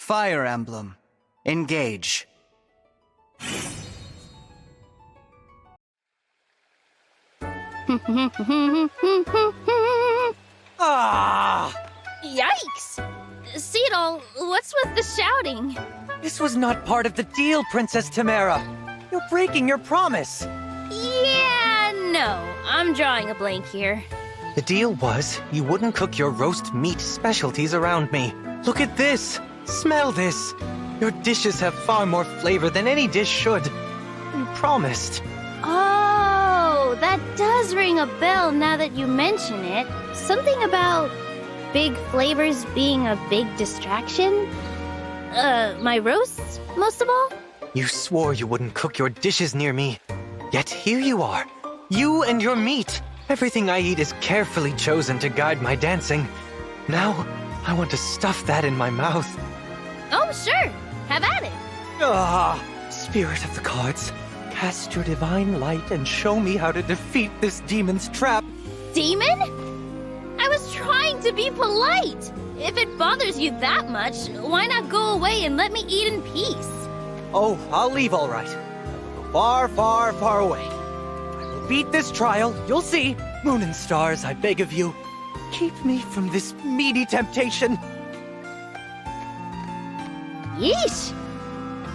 Fire Emblem. Engage. Ah! Yikes! Seadall, what's with the shouting? This was not part of the deal, Princess Tamara. You're breaking your promise. Yeah, no. I'm drawing a blank here. The deal was you wouldn't cook your roast meat specialties around me. Look at this. Smell this. Your dishes have far more flavor than any dish should. You promised. Oh, that does ring a bell now that you mention it. Something about big flavors being a big distraction? My roasts, most of all? You swore you wouldn't cook your dishes near me. Yet here you are. You and your meat. Everything I eat is carefully chosen to guide my dancing. Now, I want to stuff that in my mouth. Oh, sure. Have at it. Ah, Spirit of the Cards, cast your divine light and show me how to defeat this demon's trap. Demon? I was trying to be polite. If it bothers you that much, why not go away and let me eat in peace? Oh, I'll leave all right. I will go far, far, far away. I will beat this trial, you'll see. Moon and stars, I beg of you. Keep me from this meaty temptation. Yeesh.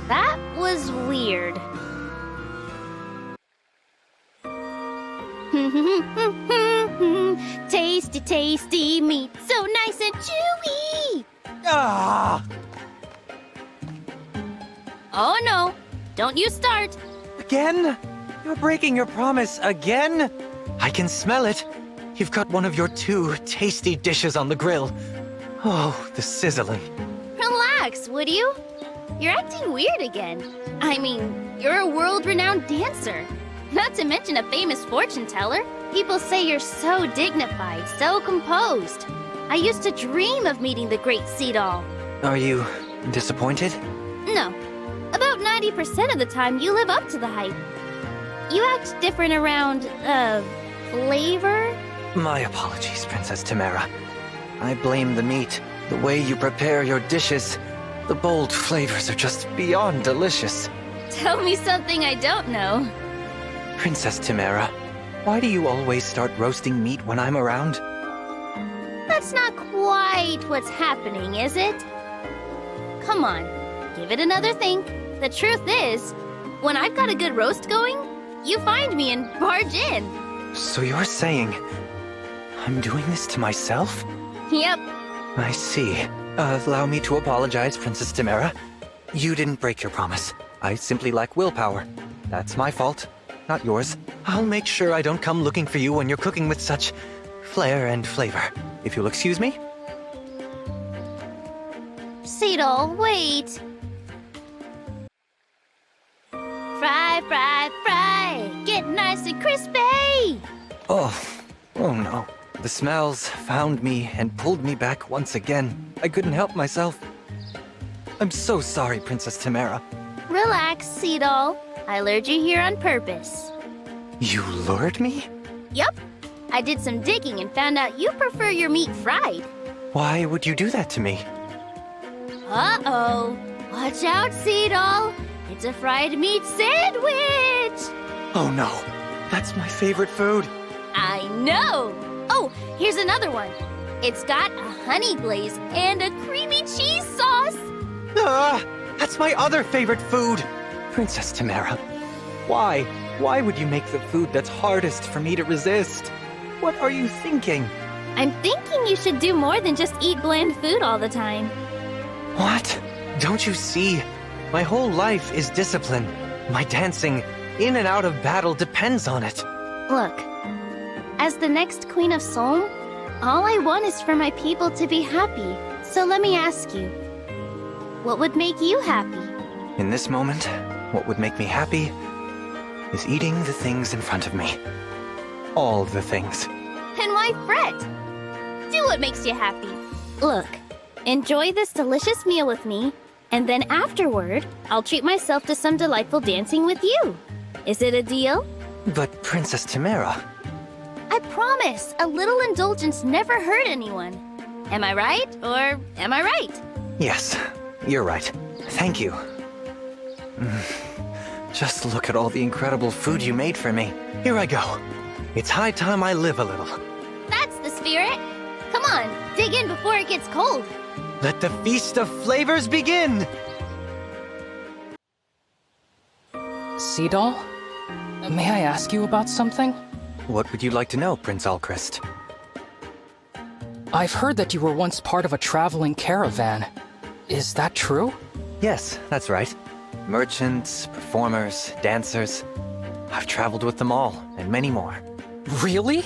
That was weird. Tasty, tasty meat, so nice and chewy. Ah! Oh no, don't you start. Again? You're breaking your promise again? I can smell it. You've got one of your 2 tasty dishes on the grill. Oh, the sizzling. Relax, would you? You're acting weird again. I mean, you're a world-renowned dancer. Not to mention a famous fortune teller. People say you're so dignified, so composed. I used to dream of meeting the great Seadall. Are you disappointed? No. About 90% of the time, you live up to the hype. You act different around, flavor? My apologies, Princess Tamara. I blame the meat, the way you prepare your dishes. The bold flavors are just beyond delicious. Tell me something I don't know. Princess Tamara, why do you always start roasting meat when I'm around? That's not quite what's happening, is it? Come on, give it another think. The truth is, when I've got a good roast going, you find me and barge in. So you're saying I'm doing this to myself? Yep. I see. Allow me to apologize, Princess Tamara. You didn't break your promise. I simply lack willpower. That's my fault, not yours. I'll make sure I don't come looking for you when you're cooking with such flair and flavor. If you'll excuse me? Seadall, wait. Fry, fry, fry. Get nice and crispy. Oh no. The smells found me and pulled me back once again. I couldn't help myself. I'm so sorry, Princess Tamara. Relax, Seadall. I lured you here on purpose. You lured me? Yup. I did some digging and found out you prefer your meat fried. Why would you do that to me? Uh-oh. Watch out, Seadall. It's a fried meat sandwich. Oh no. That's my favorite food. I know. Oh, here's another one. It's got a honey glaze and a creamy cheese sauce. Ah, that's my other favorite food. Princess Tamara, why? Why would you make the food that's hardest for me to resist? What are you thinking? I'm thinking you should do more than just eat bland food all the time. What? Don't you see? My whole life is discipline. My dancing, in and out of battle, depends on it. Look, as the next Queen of Solm, all I want is for my people to be happy. So let me ask you, what would make you happy? In this moment, what would make me happy is eating the things in front of me. All the things. And why fret? Do what makes you happy. Look, enjoy this delicious meal with me, and then afterward, I'll treat myself to some delightful dancing with you. Is it a deal? But Princess Tamara... I promise, a little indulgence never hurt anyone. Am I right, or am I right? Yes, You're right. Thank you. Just look at all the incredible food you made for me. Here I go. It's high time I live a little. That's the spirit. Come on, dig in before it gets cold. Let the feast of flavors begin! Seadall? May I ask you about something? What would you like to know, Prince Alchrist? I've heard that you were once part of a traveling caravan. Is that true? Yes, that's right. Merchants, performers, dancers. I've traveled with them all, and many more. Really?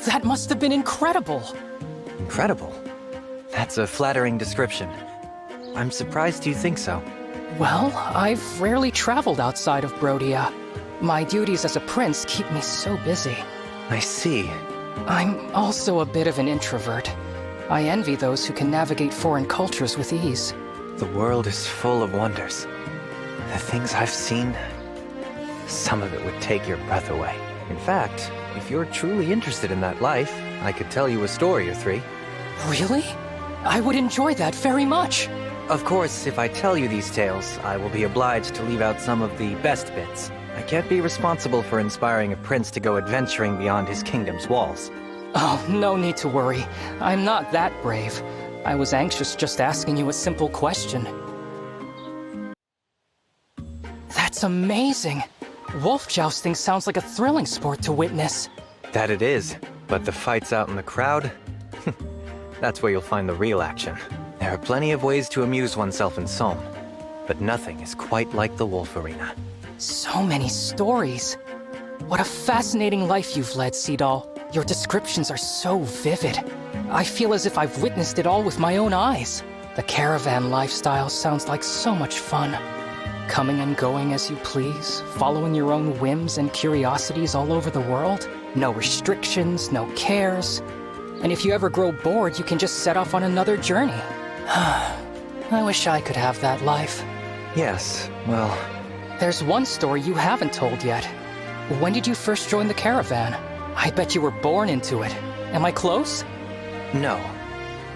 That must have been incredible. Incredible? That's a flattering description. I'm surprised you think so. Well, I've rarely traveled outside of Brodia. My duties as a prince keep me so busy. I see. I'm also a bit of an introvert. I envy those who can navigate foreign cultures with ease. The world is full of wonders. The things I've seen, some of it would take your breath away. In fact, if you're truly interested in that life, I could tell you a story or three. Really? I would enjoy that very much. Of course, if I tell you these tales, I will be obliged to leave out some of the best bits. I can't be responsible for inspiring a prince to go adventuring beyond his kingdom's walls. Oh, no need to worry. I'm not that brave. I was anxious just asking you a simple question. That's amazing. Wolf jousting sounds like a thrilling sport to witness. That it is, but the fights out in the crowd? That's where you'll find the real action. There are plenty of ways to amuse oneself in Somme, but nothing is quite like the Wolf Arena. So many stories. What a fascinating life you've led, Seadall. Your descriptions are so vivid. I feel as if I've witnessed it all with my own eyes. The caravan lifestyle sounds like so much fun. Coming and going as you please, following your own whims and curiosities all over the world. No restrictions, no cares. And if you ever grow bored, you can just set off on another journey. I wish I could have that life. Yes, well... There's one story you haven't told yet. When did you first join the caravan? I bet you were born into it. Am I close? No.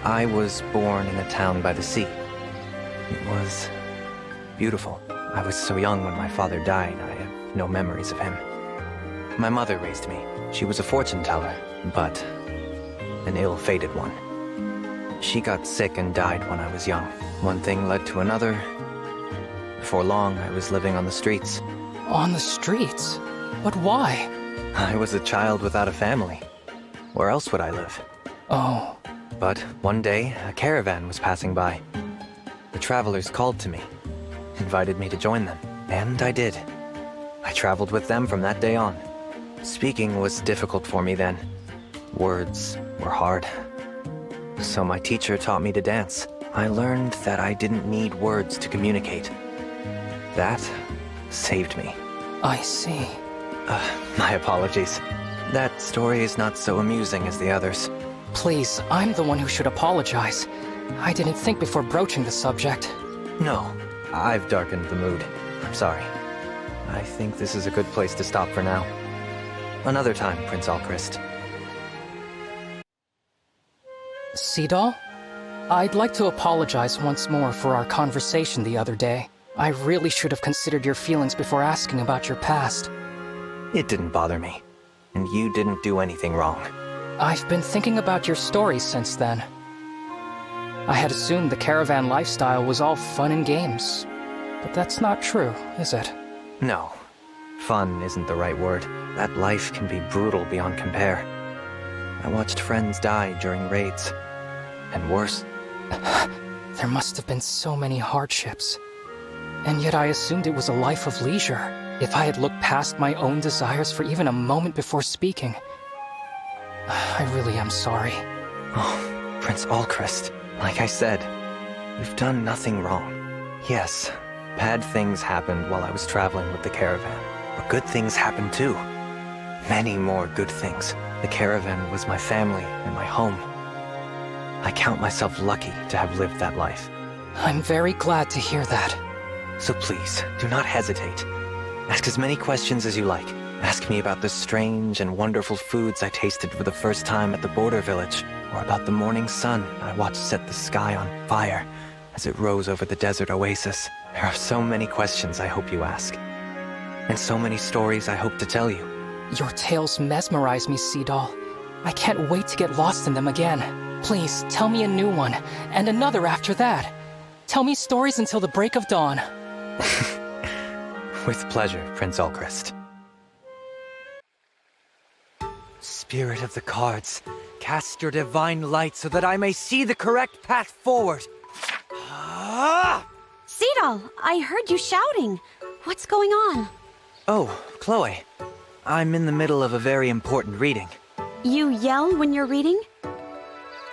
I was born in a town by the sea. It was... beautiful. I was so young when my father died, I have no memories of him. My mother raised me. She was a fortune teller, but an ill-fated one. She got sick and died when I was young. One thing led to another. Before long, I was living on the streets. On the streets? But why? I was a child without a family. Where else would I live? Oh. But one day, a caravan was passing by. The travelers called to me, invited me to join them, and I did. I traveled with them from that day on. Speaking was difficult for me then. Words were hard. So my teacher taught me to dance. I learned that I didn't need words to communicate. That saved me. I see. My apologies. That story is not so amusing as the others. Please, I'm the one who should apologize. I didn't think before broaching the subject. No, I've darkened the mood. I'm sorry. I think this is a good place to stop for now. Another time, Prince Alchrist. Seadall? I'd like to apologize once more for our conversation the other day. I really should have considered your feelings before asking about your past. It didn't bother me, and you didn't do anything wrong. I've been thinking about your stories since then. I had assumed the caravan lifestyle was all fun and games, but that's not true, is it? No. Fun isn't the right word. That life can be brutal beyond compare. I watched friends die during raids. And worse. There must have been so many hardships. And yet I assumed it was a life of leisure. If I had looked past my own desires for even a moment before speaking. I really am sorry. Oh, Prince Alchrist. Like I said, you've done nothing wrong. Yes, bad things happened while I was traveling with the caravan. But good things happened too. Many more good things. The caravan was my family and my home. I count myself lucky to have lived that life. I'm very glad to hear that. So please, do not hesitate. Ask as many questions as you like. Ask me about the strange and wonderful foods I tasted for the first time at the border village, or about the morning sun I watched set the sky on fire as it rose over the desert oasis. There are so many questions I hope you ask, and so many stories I hope to tell you. Your tales mesmerize me, Seadall. I can't wait to get lost in them again. Please, tell me a new one, and another after that. Tell me stories until the break of dawn. With pleasure, Prince Ulchrist. Spirit of the cards, cast your divine light so that I may see the correct path forward. Seadall, I heard you shouting. What's going on? Oh, Chloe. I'm in the middle of a very important reading. You yell when you're reading?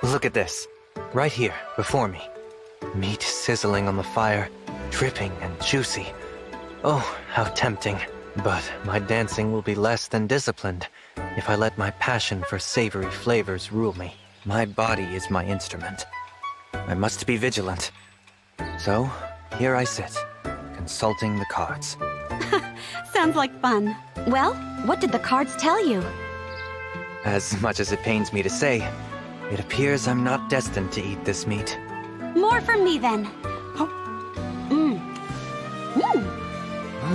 Look at this. Right here, before me. Meat sizzling on the fire, dripping and juicy. Oh, how tempting. But my dancing will be less than disciplined if I let my passion for savory flavors rule me. My body is my instrument. I must be vigilant. So, here I sit, consulting the cards. Sounds like fun. Well, what did the cards tell you? As much as it pains me to say, it appears I'm not destined to eat this meat. More for me then. Moon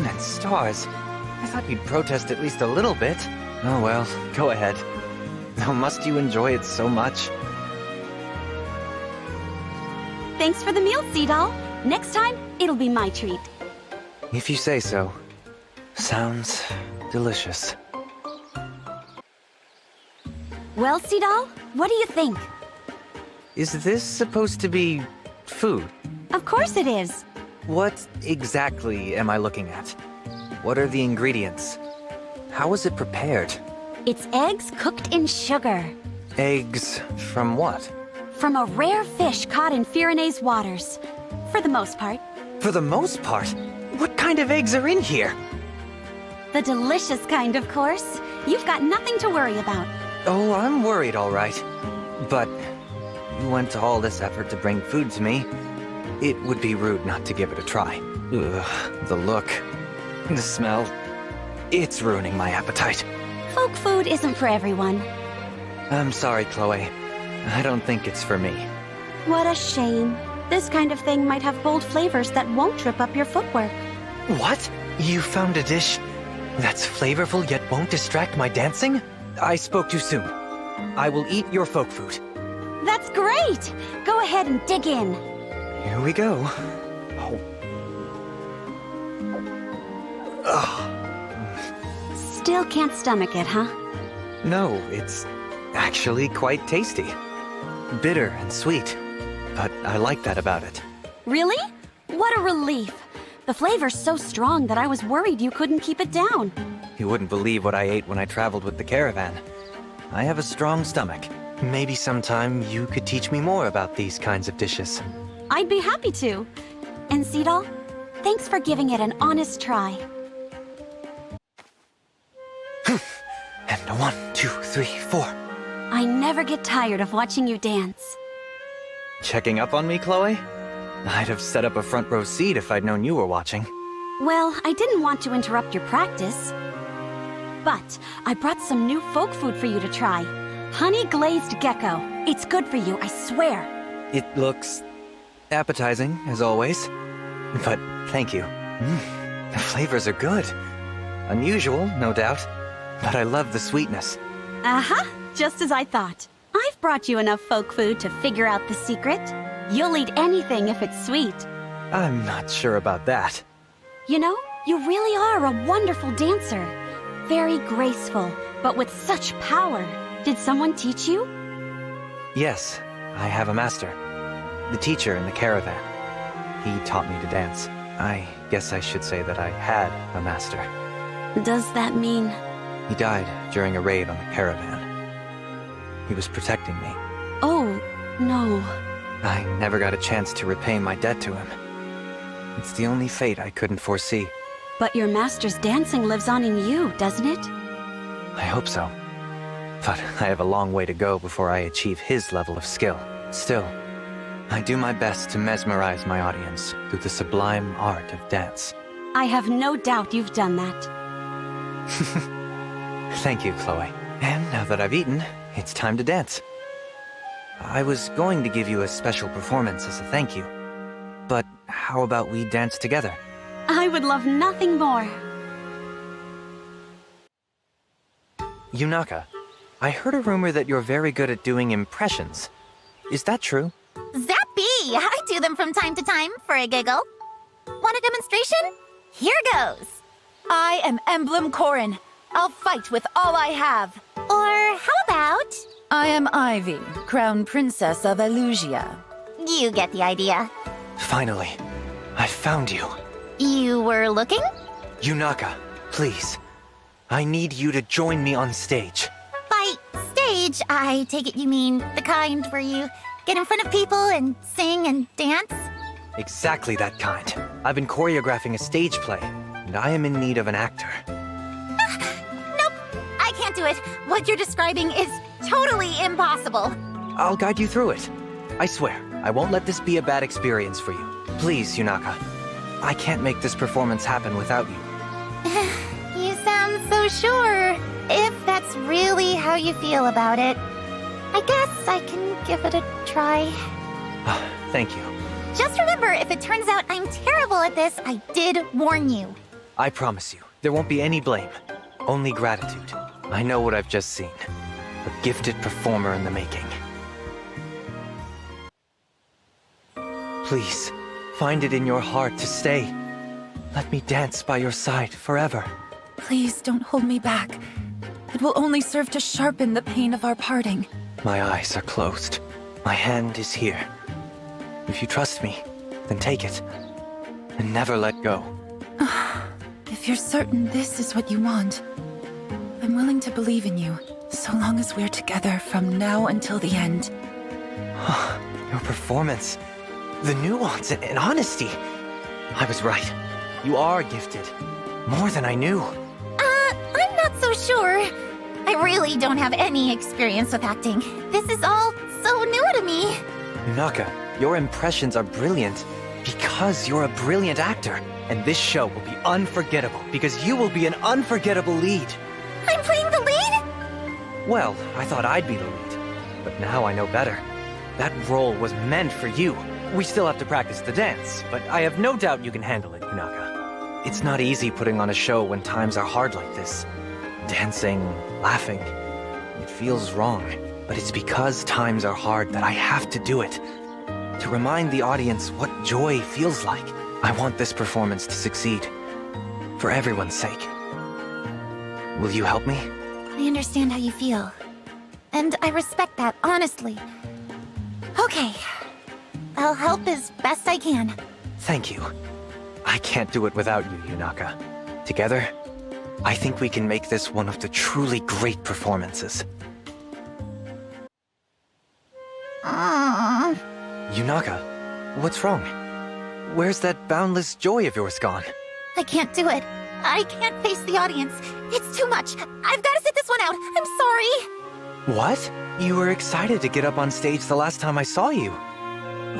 and stars. I thought you'd protest at least a little bit. Oh well, go ahead. Though must you enjoy it so much? Thanks for the meal, Seadall. Next time, it'll be my treat. If you say so. Sounds delicious. Well, Seadall, what do you think? Is this supposed to be food? Of course it is. What exactly am I looking at? What are the ingredients? How is it prepared? It's eggs cooked in sugar. Eggs from what? From a rare fish caught in Pyrenees waters. For the most part. For the most part? What kind of eggs are in here? The delicious kind, of course. You've got nothing to worry about. Oh, I'm worried, all right. But you went to all this effort to bring food to me. It would be rude not to give it a try. Ugh, the look, the smell. It's ruining my appetite. Folk food isn't for everyone. I'm sorry, Chloe. I don't think it's for me. What a shame. This kind of thing might have bold flavors that won't trip up your footwork. What? You found a dish that's flavorful yet won't distract my dancing? I spoke too soon. I will eat your folk food. That's great! Go ahead and dig in. Here we go. Oh. Still can't stomach it, huh? No, it's actually quite tasty. Bitter and sweet. But I like that about it. Really? What a relief. The flavor's so strong that I was worried you couldn't keep it down. You wouldn't believe what I ate when I traveled with the caravan. I have a strong stomach. Maybe sometime you could teach me more about these kinds of dishes. I'd be happy to. And Seadall, thanks for giving it an honest try. And 1, 2, 3, 4. I never get tired of watching you dance. Checking up on me, Chloe? I'd have set up a front row seat if I'd known you were watching. Well, I didn't want to interrupt your practice. But I brought some new folk food for you to try. Honey glazed gecko. It's good for you, I swear. It looks appetizing, as always. But thank you. The flavors are good. Unusual, no doubt. But I love the sweetness. Uh-huh, just as I thought. I've brought you enough folk food to figure out the secret. You'll eat anything if it's sweet. I'm not sure about that. You know, you really are a wonderful dancer. Very graceful, but with such power. Did someone teach you? Yes, I have a master. The teacher in the caravan. He taught me to dance. I guess I should say that I had a master. Does that mean... He died during a raid on the caravan. He was protecting me. Oh, no. I never got a chance to repay my debt to him. It's the only fate I couldn't foresee. But your master's dancing lives on in you, doesn't it? I hope so. But I have a long way to go before I achieve his level of skill. Still, I do my best to mesmerize my audience through the sublime art of dance. I have no doubt you've done that. Thank you, Chloe. And now that I've eaten, it's time to dance. I was going to give you a special performance as a thank you. But how about we dance together? I would love nothing more. Yunaka, I heard a rumor that you're very good at doing impressions. Is that true? Zappy! I do them from time to time for a giggle. Want a demonstration? Here goes. I am Emblem Corrin. I'll fight with all I have. Or how about... I am Ivy, Crown Princess of Elusia. You get the idea. Finally, I found you. You were looking? Yunaka, please. I need you to join me on stage. By stage, I take it you mean the kind where you get in front of people and sing and dance? Exactly that kind. I've been choreographing a stage play, and I am in need of an actor. Nope, I can't do it. What you're describing is totally impossible. I'll guide you through it. I swear, I won't let this be a bad experience for you. Please, Yunaka. I can't make this performance happen without you. You sound so sure. If that's really how you feel about it, I guess I can give it a try. Thank you. Just remember, if it turns out I'm terrible at this, I did warn you. I promise you, there won't be any blame. Only gratitude. I know what I've just seen. A gifted performer in the making. Please, find it in your heart to stay. Let me dance by your side forever. Please don't hold me back. It will only serve to sharpen the pain of our parting. My eyes are closed. My hand is here. If you trust me, then take it. And never let go. If you're certain this is what you want, I'm willing to believe in you, so long as we're together from now until the end. Your performance, the nuance and honesty. I was right. You are gifted. More than I knew. I'm not so sure. I really don't have any experience with acting. This is all so new to me. Yunaka, your impressions are brilliant because you're a brilliant actor. And this show will be unforgettable because you will be an unforgettable lead. I'm playing the lead? Well, I thought I'd be the lead. But now I know better. That role was meant for you. We still have to practice the dance, but I have no doubt you can handle it, Yunaka. It's not easy putting on a show when times are hard like this. Dancing, laughing. It feels wrong, but it's because times are hard that I have to do it. To remind the audience what joy feels like. I want this performance to succeed. For everyone's sake. Will you help me? I understand how you feel. And I respect that, honestly. Okay. I'll help as best I can. Thank you. I can't do it without you, Yunaka. Together, I think we can make this one of the truly great performances. Yunaka, what's wrong? Where's that boundless joy of yours gone? I can't do it. I can't face the audience. It's too much. I've got to sit this one out. I'm sorry. What? You were excited to get up on stage the last time I saw you.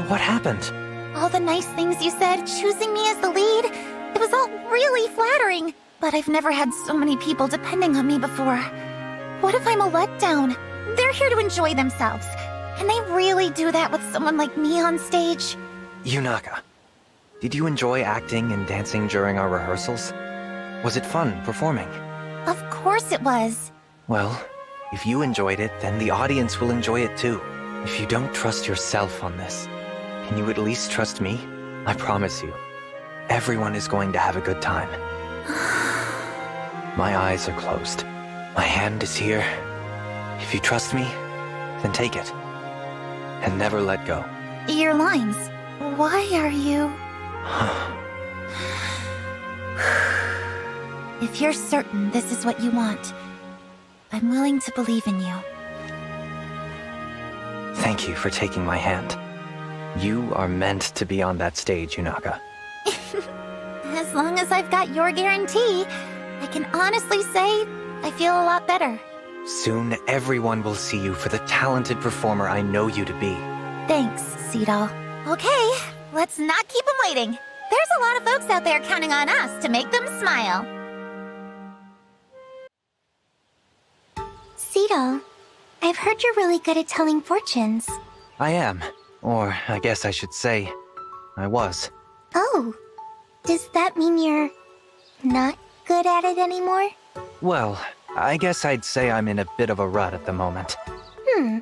What happened? All the nice things you said, choosing me as the lead, it was all really flattering. But I've never had so many people depending on me before. What if I'm a letdown? They're here to enjoy themselves. Can they really do that with someone like me on stage? Yunaka, did you enjoy acting and dancing during our rehearsals? Was it fun performing? Of course it was. Well, if you enjoyed it, then the audience will enjoy it too. If you don't trust yourself on this, can you at least trust me? I promise you, everyone is going to have a good time. My eyes are closed. My hand is here. If you trust me, then take it. And never let go. Your lines. Why are you... If you're certain this is what you want, I'm willing to believe in you. Thank you for taking my hand. You are meant to be on that stage, Yunaka. As long as I've got your guarantee, I can honestly say I feel a lot better. Soon, everyone will see you for the talented performer I know you to be. Thanks, Seadall. Okay, let's not keep them waiting. There's a lot of folks out there counting on us to make them smile. Seadall, I've heard you're really good at telling fortunes. I am. Or I guess I should say, I was. Oh, does that mean you're not good at it anymore? Well, I guess I'd say I'm in a bit of a rut at the moment. I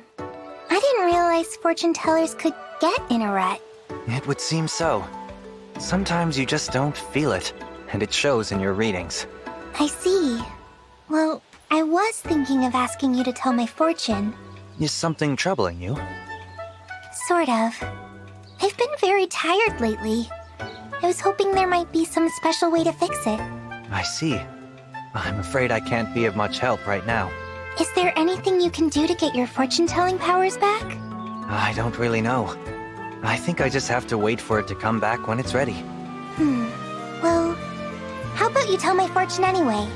didn't realize fortune tellers could get in a rut. It would seem so. Sometimes you just don't feel it, and it shows in your readings. I see. Well, I was thinking of asking you to tell my fortune. Is something troubling you? Sort of. I've been very tired lately. I was hoping there might be some special way to fix it. I see. I'm afraid I can't be of much help right now. Is there anything you can do to get your fortune-telling powers back? I don't really know. I think I just have to wait for it to come back when it's ready. Well, how about you tell my fortune anyway?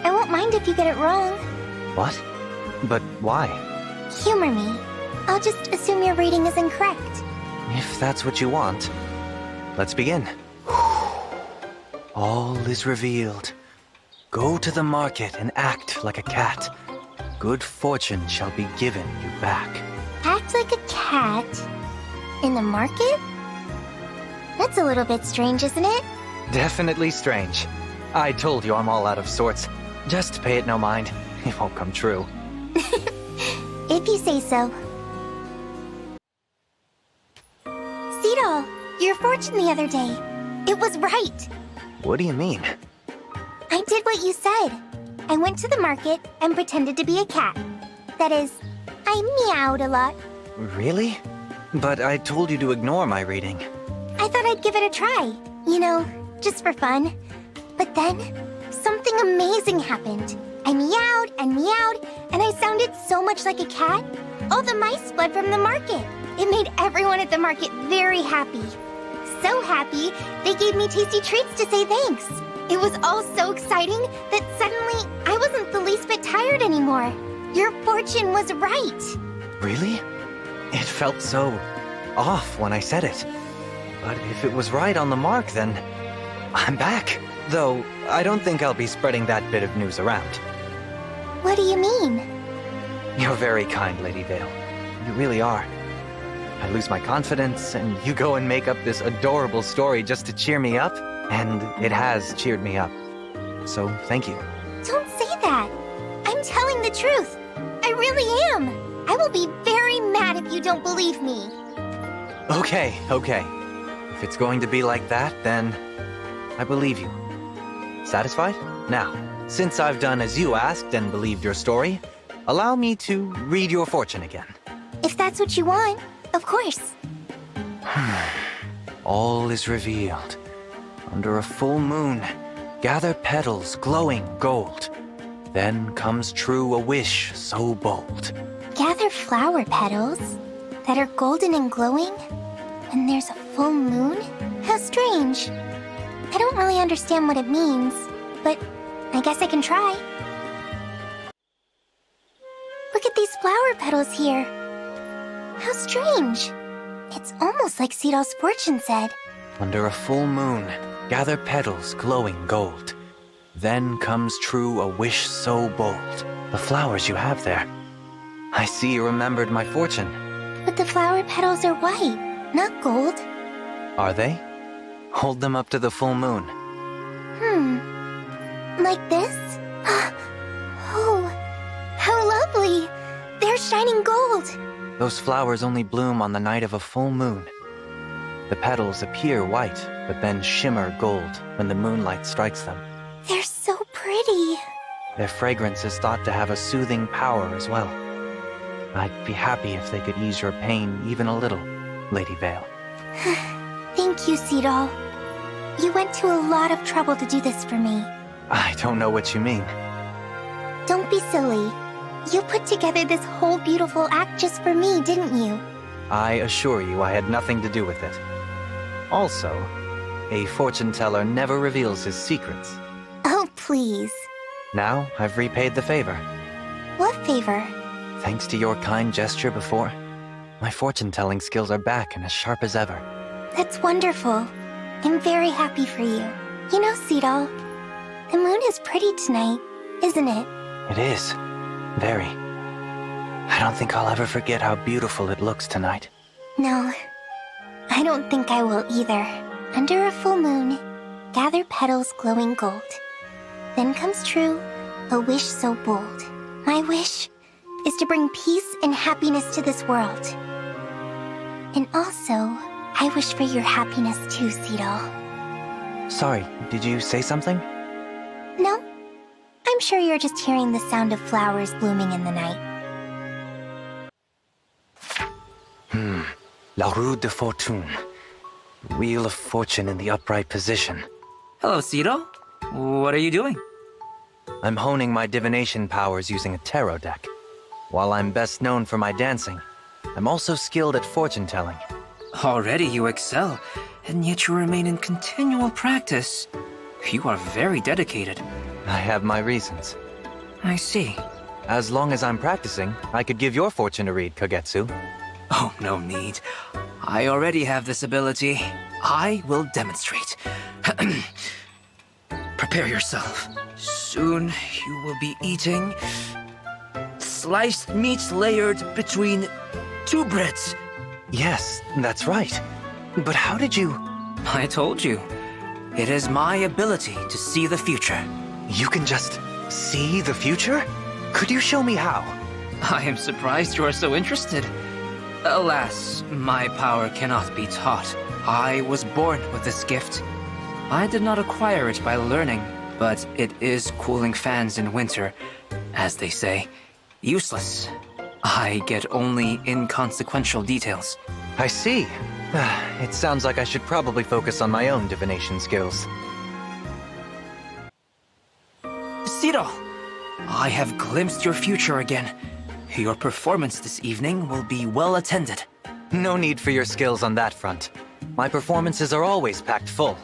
I won't mind if you get it wrong. What? But why? Humor me. I'll just assume your reading is incorrect. If that's what you want. Let's begin. All is revealed. Go to the market and act like a cat. Good fortune shall be given you back. Act like a cat? In the market? That's a little bit strange, isn't it? Definitely strange. I told you I'm all out of sorts. Just pay it no mind. It won't come true. If you say so. Seadall, your fortune the other day. It was right. What do you mean? I did what you said. I went to the market and pretended to be a cat. That is, I meowed a lot. Really? But I told you to ignore my reading. I thought I'd give it a try. You know, just for fun. But then, something amazing happened. I meowed and meowed, and I sounded so much like a cat. All the mice fled from the market. It made everyone at the market very happy. So happy, they gave me tasty treats to say thanks. It was all so exciting that suddenly I wasn't the least bit tired anymore. Your fortune was right. Really? It felt so off when I said it. But if it was right on the mark, then I'm back. Though, I don't think I'll be spreading that bit of news around. What do you mean? You're very kind, Lady Vale. You really are. I lose my confidence, and you go and make up this adorable story just to cheer me up, and it has cheered me up. So, thank you. Don't say that. I'm telling the truth. I really am. I will be very mad if you don't believe me. Okay. If it's going to be like that, then I believe you. Satisfied? Now, since I've done as you asked and believed your story, allow me to read your fortune again. If that's what you want, of course. All is revealed. Under a full moon, gather petals glowing gold. Then comes true a wish so bold. Gather flower petals that are golden and glowing when there's a full moon? How strange. I don't really understand what it means, but I guess I can try. Look at these flower petals here. How strange. It's almost like Seadall's fortune said. Under a full moon, gather petals glowing gold. Then comes true a wish so bold. The flowers you have there. I see you remembered my fortune. But the flower petals are white, not gold. Are they? Hold them up to the full moon. Like this? Oh, how lovely! They're shining gold! Those flowers only bloom on the night of a full moon. The petals appear white, but then shimmer gold when the moonlight strikes them. They're so pretty. Their fragrance is thought to have a soothing power as well. I'd be happy if they could ease your pain even a little, Lady Vale. Thank you, Seadall. You went to a lot of trouble to do this for me. I don't know what you mean. Don't be silly. You put together this whole beautiful act just for me, didn't you? I assure you I had nothing to do with it. Also, a fortune teller never reveals his secrets. Oh, please. Now I've repaid the favor. What favor? Thanks to your kind gesture before, my fortune-telling skills are back and as sharp as ever. That's wonderful. I'm very happy for you. You know, Seadall, the moon is pretty tonight, isn't it? It is. Very. I don't think I'll ever forget how beautiful it looks tonight. No, I don't think I will either. Under a full moon, gather petals glowing gold. Then comes true, a wish so bold. My wish is to bring peace and happiness to this world. And also, I wish for your happiness too, Seadall. Sorry, did you say something? No? I'm sure you're just hearing the sound of flowers blooming in the night. La Roue de Fortune. Wheel of Fortune in the upright position. Hello, Seadall. What are you doing? I'm honing my divination powers using a tarot deck. While I'm best known for my dancing, I'm also skilled at fortune-telling. Already you excel, and yet you remain in continual practice. You are very dedicated. I have my reasons. I see. As long as I'm practicing, I could give your fortune a read, Kagetsu. Oh, no need. I already have this ability. I will demonstrate. Prepare yourself. Soon you will be eating sliced meats layered between two breads. Yes, that's right. But how did you... I told you. It is my ability to see the future. You can just see the future? Could you show me how? I am surprised you are so interested. Alas, my power cannot be taught. I was born with this gift. I did not acquire it by learning, but it is cooling fans in winter, as they say. Useless. I get only inconsequential details. I see. It sounds like I should probably focus on my own divination skills. Seadall, I have glimpsed your future again. Your performance this evening will be well attended. No need for your skills on that front. My performances are always packed full.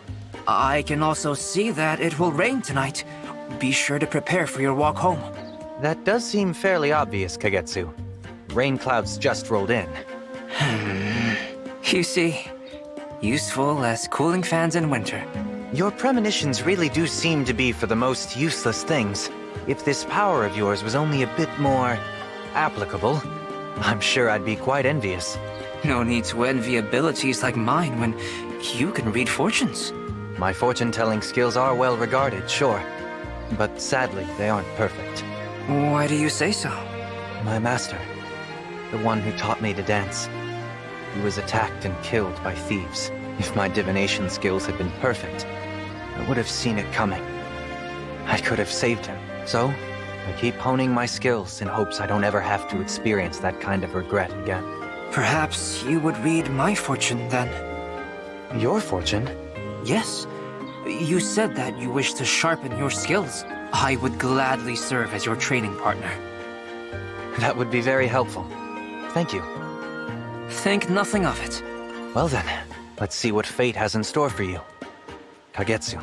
I can also see that it will rain tonight. Be sure to prepare for your walk home. That does seem fairly obvious, Kagetsu. Rain clouds just rolled in. You see, useful as cooling fans in winter. Your premonitions really do seem to be for the most useless things. If this power of yours was only a bit more applicable, I'm sure I'd be quite envious. No need to envy abilities like mine when you can read fortunes. My fortune-telling skills are well regarded, sure. But sadly, they aren't perfect. Why do you say so? My master, the one who taught me to dance, he was attacked and killed by thieves. If my divination skills had been perfect, I would have seen it coming. I could have saved him. So, I keep honing my skills in hopes I don't ever have to experience that kind of regret again. Perhaps you would read my fortune then. Your fortune? Yes. You said that you wish to sharpen your skills. I would gladly serve as your training partner. That would be very helpful. Thank you. Think nothing of it. Well then, let's see what fate has in store for you. Kagetsu,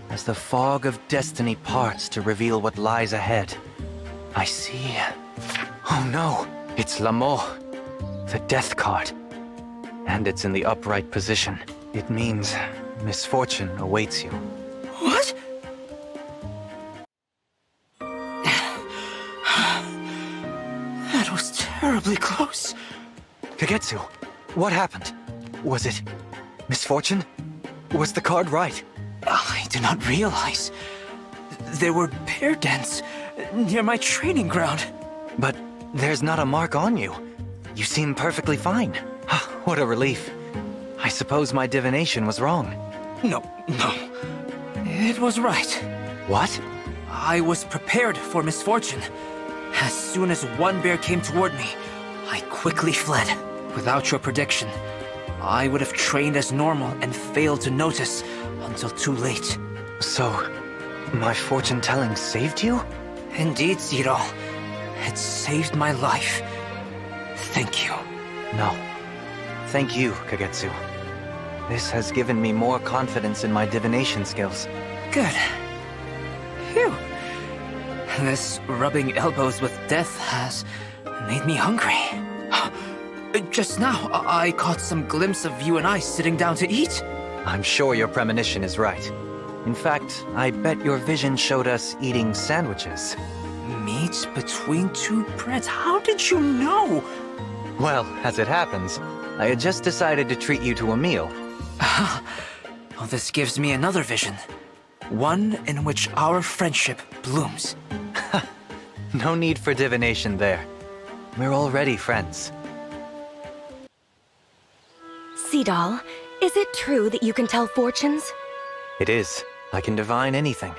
as the fog of destiny parts to reveal what lies ahead, I see... Oh no, it's L'amour, the death card. And it's in the upright position. It means misfortune awaits you. What? That was terribly close. Kagetsu, what happened? Was it misfortune? Was the card right? I did not realize. There were bear dents near my training ground. But there's not a mark on you. You seem perfectly fine. What a relief. I suppose my divination was wrong. No. It was right. What? I was prepared for misfortune. As soon as one bear came toward me, I quickly fled. Without your prediction, I would have trained as normal and failed to notice until too late. So, my fortune-telling saved you? Indeed, Seadall. It saved my life. Thank you. No. Thank you, Kagetsu. This has given me more confidence in my divination skills. Good. Phew. This rubbing elbows with death has made me hungry. Just now, I caught some glimpse of you and I sitting down to eat. I'm sure your premonition is right. In fact, I bet your vision showed us eating sandwiches. Meat between two breads? How did you know? Well, as it happens, I had just decided to treat you to a meal. Oh, this gives me another vision. One in which our friendship blooms. No need for divination there. We're already friends. Seadall, is it true that you can tell fortunes? It is. I can divine anything,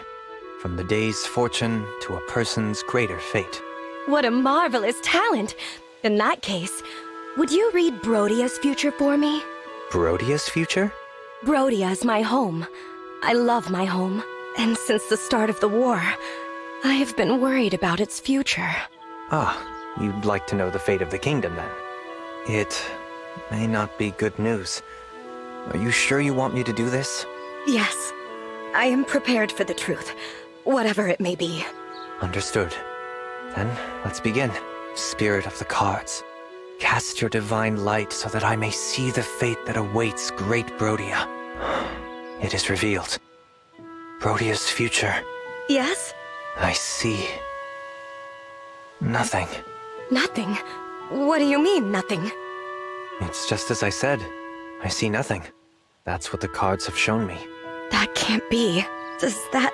from the day's fortune to a person's greater fate. What a marvelous talent! In that case, would you read Brodia's future for me? Brodia's future? Brodia is my home. I love my home. And since the start of the war, I have been worried about its future. Ah, you'd like to know the fate of the kingdom, then? It may not be good news. Are you sure you want me to do this? Yes, I am prepared for the truth, whatever it may be. Understood. Then, let's begin. Spirit of the cards, cast your divine light so that I may see the fate that awaits great Brodia. It is revealed. Brodia's future. Yes? I see... nothing. Nothing? What do you mean, nothing? It's just as I said. I see nothing. That's what the cards have shown me. That can't be. Does that...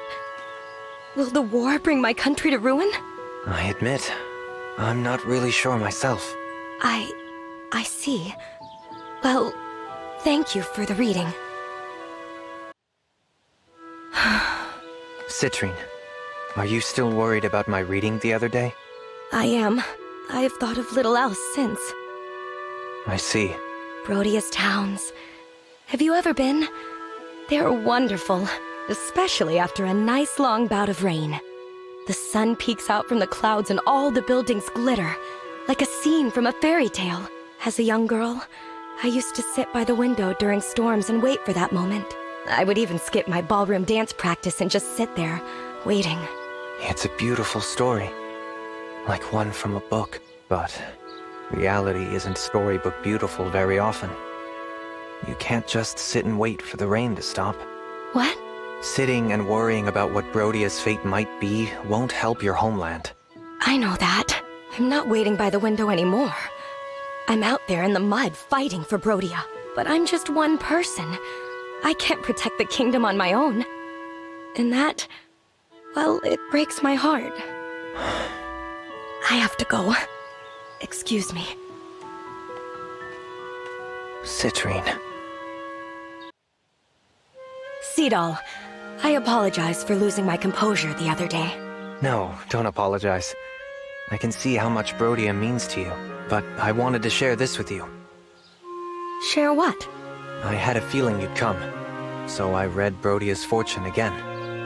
Will the war bring my country to ruin? I admit, I'm not really sure myself. I see. Well, thank you for the reading. Citrine, are you still worried about my reading the other day? I am. I have thought of little else since. I see. Brodia's towns. Have you ever been? They're wonderful, especially after a nice long bout of rain. The sun peeks out from the clouds and all the buildings glitter, like a scene from a fairy tale. As a young girl, I used to sit by the window during storms and wait for that moment. I would even skip my ballroom dance practice and just sit there, waiting. It's a beautiful story. Like one from a book. But reality isn't storybook beautiful very often. You can't just sit and wait for the rain to stop. What? Sitting and worrying about what Brodia's fate might be won't help your homeland. I know that. I'm not waiting by the window anymore. I'm out there in the mud fighting for Brodia. But I'm just one person. I can't protect the kingdom on my own. And that... well, it breaks my heart. I have to go. Excuse me. Citrine. Seadall, I apologize for losing my composure the other day. No, don't apologize. I can see how much Brodia means to you, but I wanted to share this with you. Share what? I had a feeling you'd come, so I read Brodia's fortune again.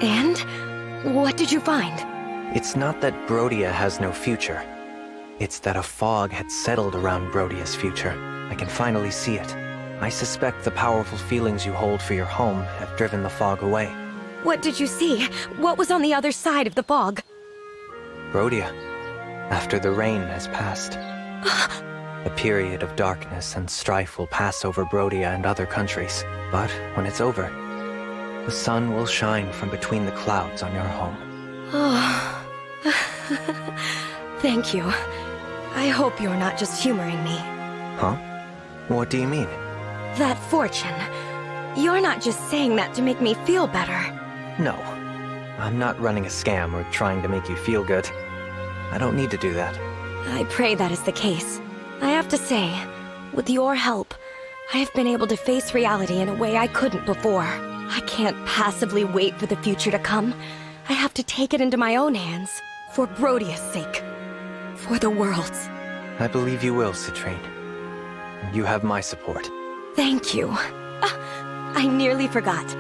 And? What did you find? It's not that Brodia has no future. It's that a fog had settled around Brodia's future. I can finally see it. I suspect the powerful feelings you hold for your home have driven the fog away. What did you see? What was on the other side of the fog? Brodia, after the rain has passed. A period of darkness and strife will pass over Brodia and other countries. But when it's over, the sun will shine from between the clouds on your home. Oh. Thank you. I hope you're not just humoring me. Huh? What do you mean? That fortune. You're not just saying that to make me feel better. No. I'm not running a scam or trying to make you feel good. I don't need to do that. I pray that is the case. I have to say, with your help, I have been able to face reality in a way I couldn't before. I can't passively wait for the future to come. I have to take it into my own hands. For Brodia's sake. For the world's. I believe you will, Citrine. You have my support. Thank you. I nearly forgot.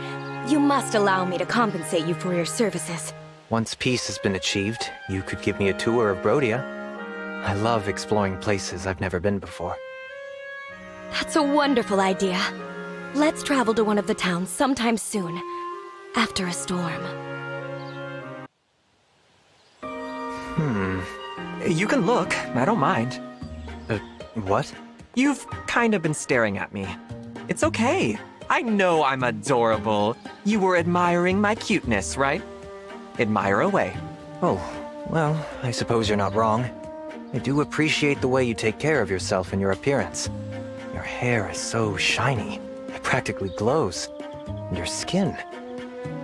You must allow me to compensate you for your services. Once peace has been achieved, you could give me a tour of Brodia. I love exploring places I've never been before. That's a wonderful idea. Let's travel to one of the towns sometime soon. After a storm. You can look. I don't mind. What? You've kind of been staring at me. It's okay. I know I'm adorable. You were admiring my cuteness, right? Admire away. Oh, well, I suppose you're not wrong. I do appreciate the way you take care of yourself and your appearance. Your hair is so shiny. It practically glows. And your skin.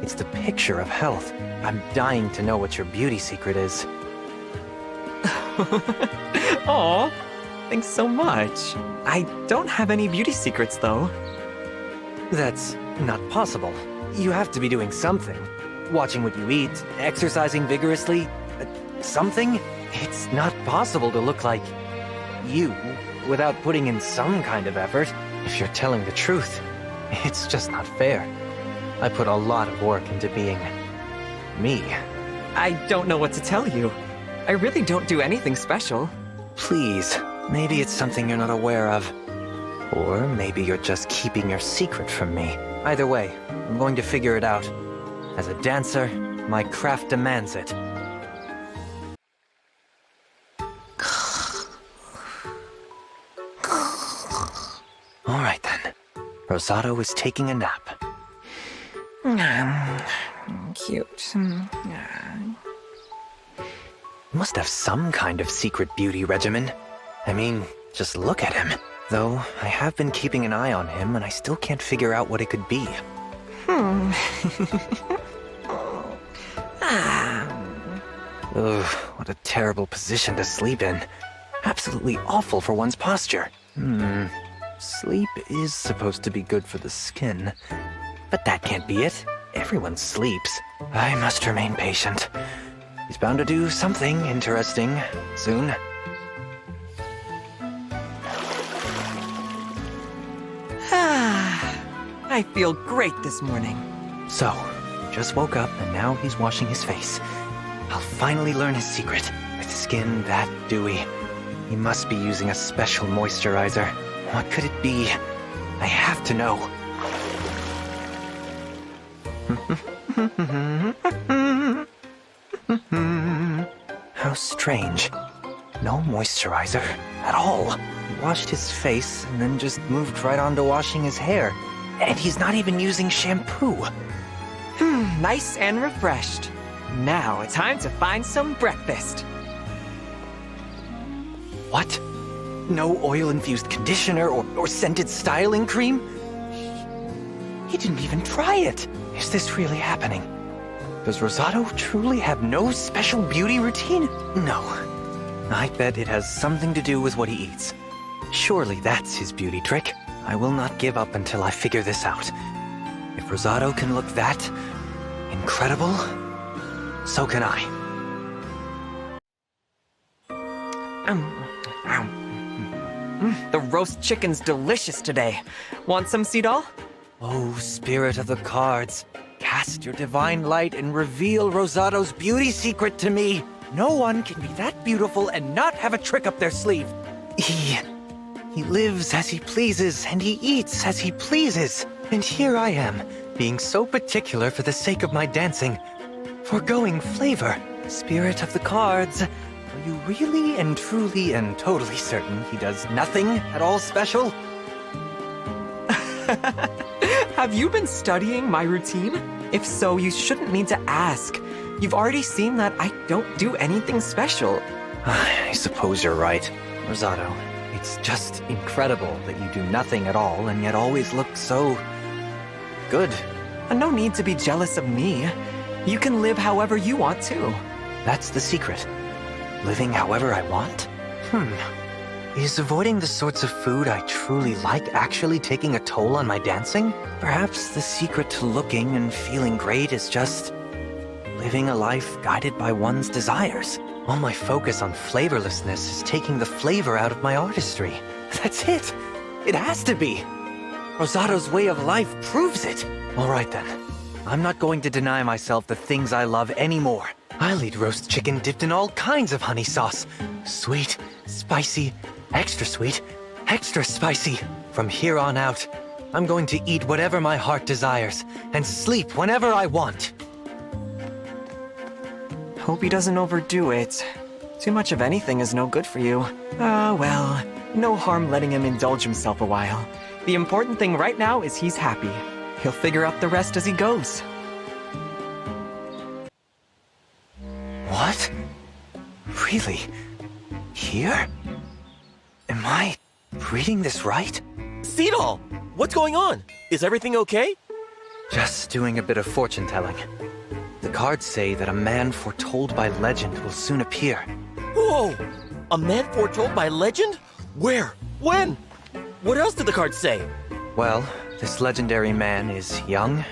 It's the picture of health. I'm dying to know what your beauty secret is. Aw, thanks so much. I don't have any beauty secrets, though. That's not possible. You have to be doing something. Watching what you eat, exercising vigorously, something? It's not possible to look like you without putting in some kind of effort. If you're telling the truth, it's just not fair. I put a lot of work into being me. I don't know what to tell you. I really don't do anything special. Please, maybe it's something you're not aware of. Or maybe you're just keeping your secret from me. Either way, I'm going to figure it out. As a dancer, my craft demands it. All right then. Rosado is taking a nap. Cute. Must have some kind of secret beauty regimen. I mean, just look at him. Though, I have been keeping an eye on him, and I still can't figure out what it could be. Ugh, what a terrible position to sleep in. Absolutely awful for one's posture. Sleep is supposed to be good for the skin. But that can't be it. Everyone sleeps. I must remain patient. He's bound to do something interesting soon. I feel great this morning. So, just woke up and now he's washing his face. I'll finally learn his secret. With skin that dewy. He must be using a special moisturizer. What could it be? I have to know. How strange. No moisturizer at all. He washed his face and then just moved right on to washing his hair. And he's not even using shampoo. Nice and refreshed. Now, time to find some breakfast. What? No oil-infused conditioner or scented styling cream? He didn't even try it. Is this really happening? Does Rosado truly have no special beauty routine? No. I bet it has something to do with what he eats. Surely that's his beauty trick. I will not give up until I figure this out. If Rosado can look that incredible, so can I. The roast chicken's delicious today. Want some, Seadall? Oh, spirit of the cards, cast your divine light and reveal Rosado's beauty secret to me. No one can be that beautiful and not have a trick up their sleeve. He lives as he pleases and he eats as he pleases. And here I am, being so particular for the sake of my dancing, foregoing flavor. Spirit of the cards, are you really and truly and totally certain he does nothing at all special? Have you been studying my routine? If so, you shouldn't need to ask. You've already seen that I don't do anything special. I suppose you're right. Rosado, it's just incredible that you do nothing at all and yet always look so good. No need to be jealous of me. You can live however you want to. That's the secret. Living however I want? Is avoiding the sorts of food I truly like actually taking a toll on my dancing? Perhaps the secret to looking and feeling great is just living a life guided by one's desires. All my focus on flavorlessness is taking the flavor out of my artistry. That's it. It has to be. Rosado's way of life proves it. All right then. I'm not going to deny myself the things I love anymore. I'll eat roast chicken dipped in all kinds of honey sauce. Sweet, spicy, extra sweet, extra spicy. From here on out, I'm going to eat whatever my heart desires and sleep whenever I want. Hope he doesn't overdo it. Too much of anything is no good for you. Well, no harm letting him indulge himself a while. The important thing right now is he's happy. He'll figure out the rest as he goes. What? Really? Here? Am I reading this right? Seadall! What's going on? Is everything okay? Just doing a bit of fortune telling. The cards say that a man foretold by legend will soon appear. Whoa! A man foretold by legend? Where? When? What else did the cards say? Well, this legendary man is young,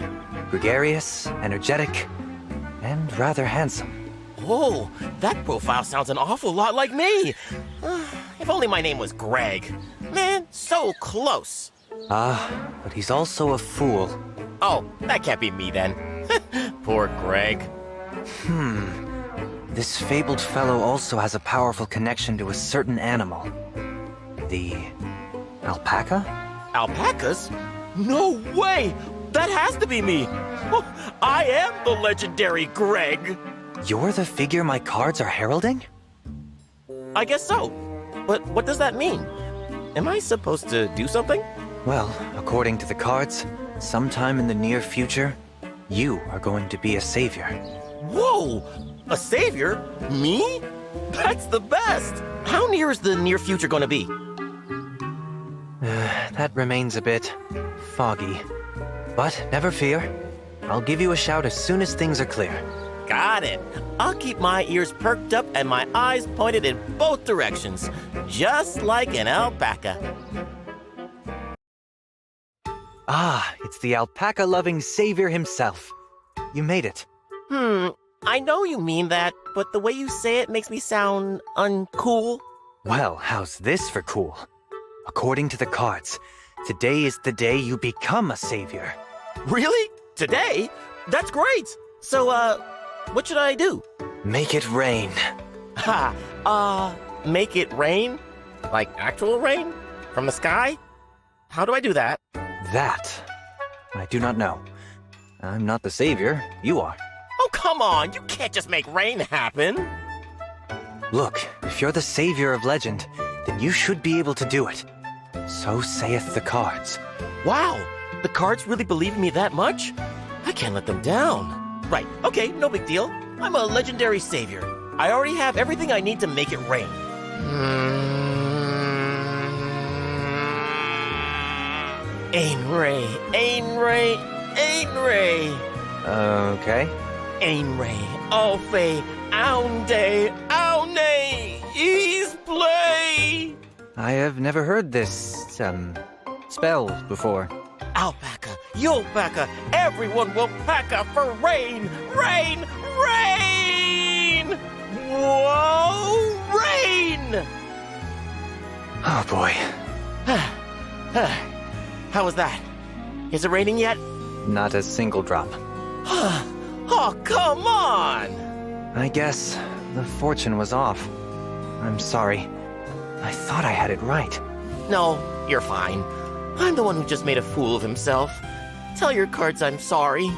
gregarious, energetic, and rather handsome. Oh, that profile sounds an awful lot like me. If only my name was Greg. Man, so close. But he's also a fool. Oh, that can't be me then. Poor Greg. This fabled fellow also has a powerful connection to a certain animal. The alpaca? Alpacas? No way! That has to be me! I am the legendary Greg! You're the figure my cards are heralding? I guess so. But what does that mean? Am I supposed to do something? Well, according to the cards, sometime in the near future, you are going to be a savior. Whoa! A savior? Me? That's the best! How near is the near future gonna be? That remains a bit foggy. But never fear. I'll give you a shout as soon as things are clear. Got it. I'll keep my ears perked up and my eyes pointed in both directions, just like an alpaca. It's the alpaca-loving savior himself. You made it. I know you mean that, but the way you say it makes me sound uncool. Well, how's this for cool? According to the cards, today is the day you become a savior. Really? Today? That's great! So, what should I do? Make it rain. Make it rain? Like actual rain? From the sky? How do I do that? That, I do not know. I'm not the savior, you are. Oh, come on! You can't just make rain happen! Look, if you're the savior of legend, then you should be able to do it. So saith the cards. Wow! The cards really believe in me that much? I can't let them down. Right, okay, no big deal. I'm a legendary savior. I already have everything I need to make it rain. Ain Ray, Ain Ray, Ain Ray. Okay. Ain Ray, Alfe, Aunde, Aune, Ease Play. I have never heard this, spell before. Alpaca, Yolpaca, everyone will paca for rain, rain, rain! Whoa, rain! Oh boy. How was that? Is it raining yet? Not a single drop. Oh, come on! I guess the fortune was off. I'm sorry. I thought I had it right. No, you're fine. I'm the one who just made a fool of himself. Tell your cards I'm sorry.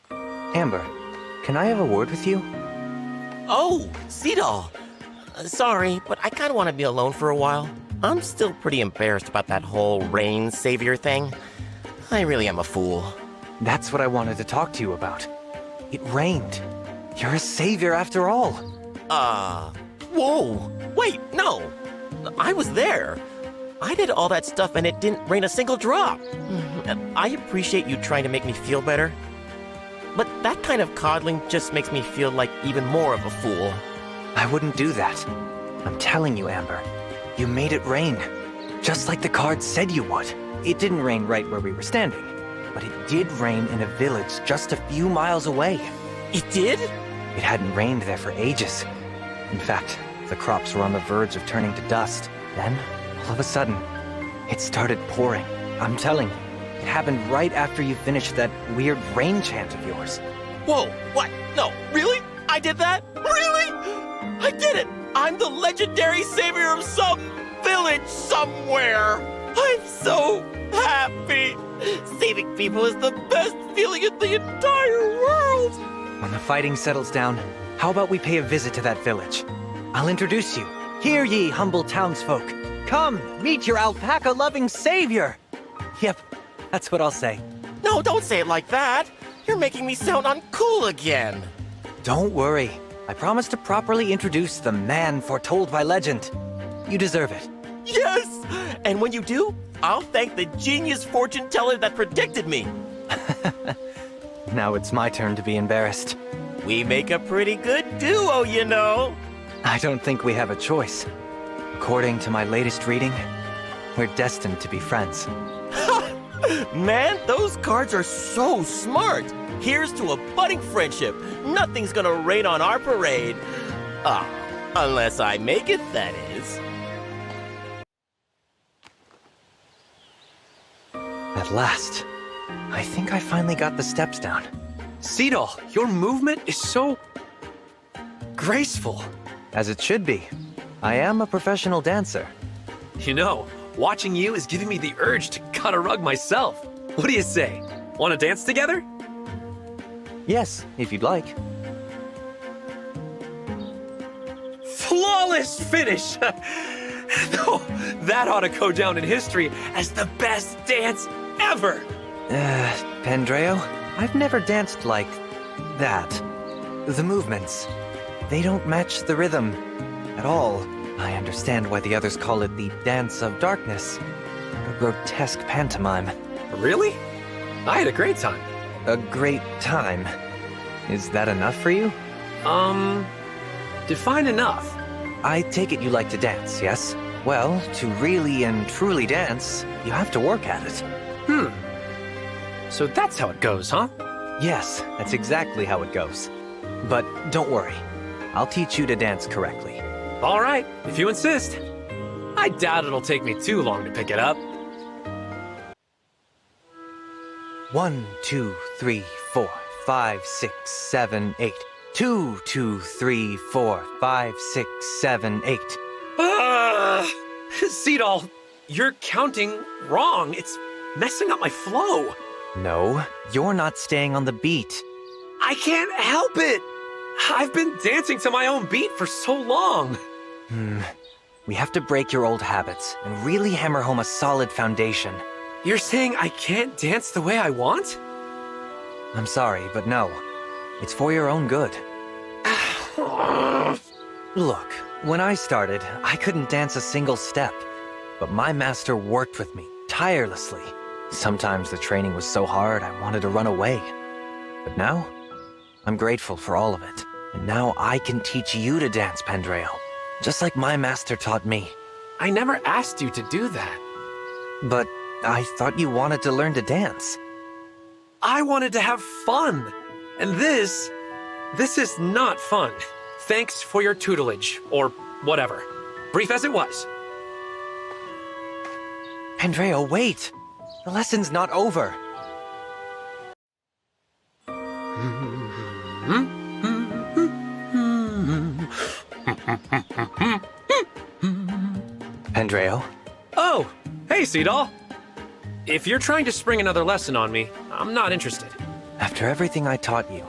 Amber, can I have a word with you? Oh, Seadall. Sorry, but I kind of want to be alone for a while. I'm still pretty embarrassed about that whole rain savior thing. I really am a fool. That's what I wanted to talk to you about. It rained. You're a savior after all. Whoa. Wait, no. I was there. I did all that stuff and it didn't rain a single drop. I appreciate you trying to make me feel better. But that kind of coddling just makes me feel like even more of a fool. I wouldn't do that. I'm telling you, Amber. You made it rain. Just like the cards said you would. It didn't rain right where we were standing, but it did rain in a village just a few miles away. It did? It hadn't rained there for ages. In fact, the crops were on the verge of turning to dust. Then, all of a sudden, it started pouring. I'm telling you, it happened right after you finished that weird rain chant of yours. Whoa, what? No, really? I did that? Really? I did it! I'm the legendary savior of some village somewhere! I'm so happy! Saving people is the best feeling in the entire world! When the fighting settles down, how about we pay a visit to that village? I'll introduce you. Hear ye, humble townsfolk. Come, meet your alpaca-loving savior! Yep, that's what I'll say. No, don't say it like that! You're making me sound uncool again! Don't worry. I promise to properly introduce the man foretold by legend. You deserve it. Yes! And when you do, I'll thank the genius fortune teller that predicted me. Now it's my turn to be embarrassed. We make a pretty good duo, you know. I don't think we have a choice. According to my latest reading, we're destined to be friends. Man, those cards are so smart. Here's to a budding friendship. Nothing's gonna rain on our parade. Ah, unless I make it, that is. At last. I think I finally got the steps down. Seadall, your movement is so graceful. As it should be. I am a professional dancer. You know, watching you is giving me the urge to cut a rug myself. What do you say? Want to dance together? Yes, if you'd like. Flawless finish! No, that ought to go down in history as the best dance ever! Pandreo, I've never danced like that. The movements, they don't match the rhythm at all. I understand why the others call it the Dance of Darkness, a grotesque pantomime. Really? I had a great time. A great time. Is that enough for you? Define enough. I take it you like to dance, yes? Well, to really and truly dance, you have to work at it. So that's how it goes, huh? Yes, that's exactly how it goes. But don't worry, I'll teach you to dance correctly. All right, if you insist. I doubt it'll take me too long to pick it up. 1, 2, 3, 4, 5, 6, 7, 8. 2, 2, 3, 4, 5, 6, 7, 8. Seadall, you're counting wrong. It's messing up my flow. No, you're not staying on the beat. I can't help it. I've been dancing to my own beat for so long. We have to break your old habits and really hammer home a solid foundation. You're saying I can't dance the way I want? I'm sorry, but no. It's for your own good. Look, when I started, I couldn't dance a single step. But my master worked with me tirelessly. Sometimes the training was so hard I wanted to run away. But now, I'm grateful for all of it. And now I can teach you to dance, Pandreo. Just like my master taught me. I never asked you to do that. But I thought you wanted to learn to dance. I wanted to have fun. And this is not fun. Thanks for your tutelage, or whatever. Brief as it was. Pandreo, wait! The lesson's not over. Pandreo? Oh, hey, Seadall. If you're trying to spring another lesson on me, I'm not interested. After everything I taught you,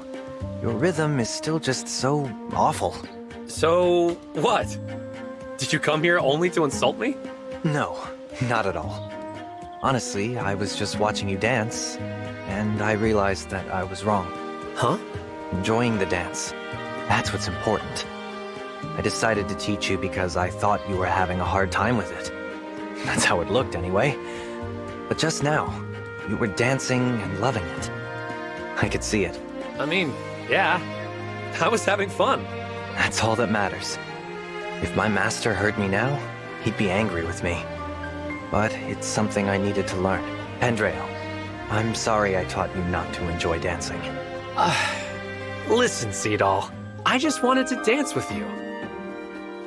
your rhythm is still just so awful. So, what? Did you come here only to insult me? No, not at all. Honestly, I was just watching you dance, and I realized that I was wrong. Huh? Enjoying the dance. That's what's important. I decided to teach you because I thought you were having a hard time with it. That's how it looked anyway. But just now, you were dancing and loving it. I could see it. I mean, yeah. I was having fun. That's all that matters. If my master heard me now, he'd be angry with me. But it's something I needed to learn. Pandreo, I'm sorry I taught you not to enjoy dancing. Listen, Seadall. I just wanted to dance with you.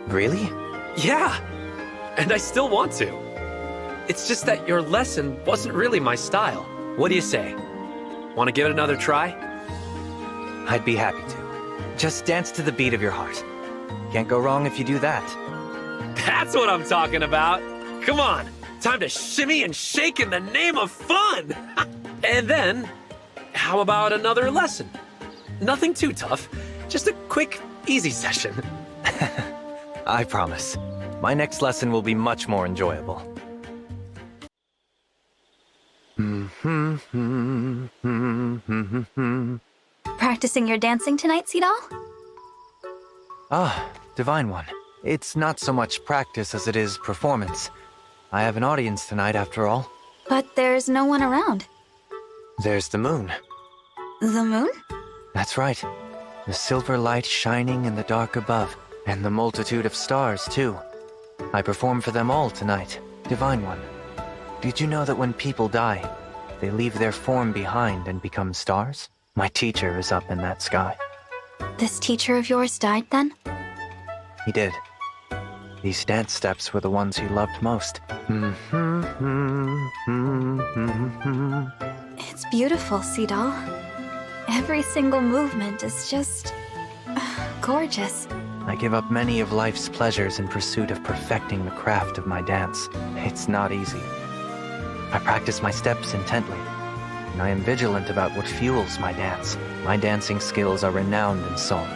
Really? Yeah. And I still want to. It's just that your lesson wasn't really my style. What do you say? Want to give it another try? I'd be happy to. Just dance to the beat of your heart. Can't go wrong if you do that. That's what I'm talking about. Come on. Time to shimmy and shake in the name of fun. And then, how about another lesson? Nothing too tough. Just a quick, easy session. I promise. My next lesson will be much more enjoyable. Practicing your dancing tonight, Seadall? Ah, Divine One. It's not so much practice as it is performance. I have an audience tonight after all. But there's no one around. There's the moon. The moon? That's right. The silver light shining in the dark above, and the multitude of stars, too. I perform for them all tonight, Divine One. Did you know that when people die, they leave their form behind and become stars? My teacher is up in that sky. This teacher of yours died then? He did. These dance steps were the ones he loved most. It's beautiful, Seadall. Every single movement is just gorgeous. I give up many of life's pleasures in pursuit of perfecting the craft of my dance. It's not easy. I practice my steps intently, and I am vigilant about what fuels my dance. My dancing skills are renowned in song.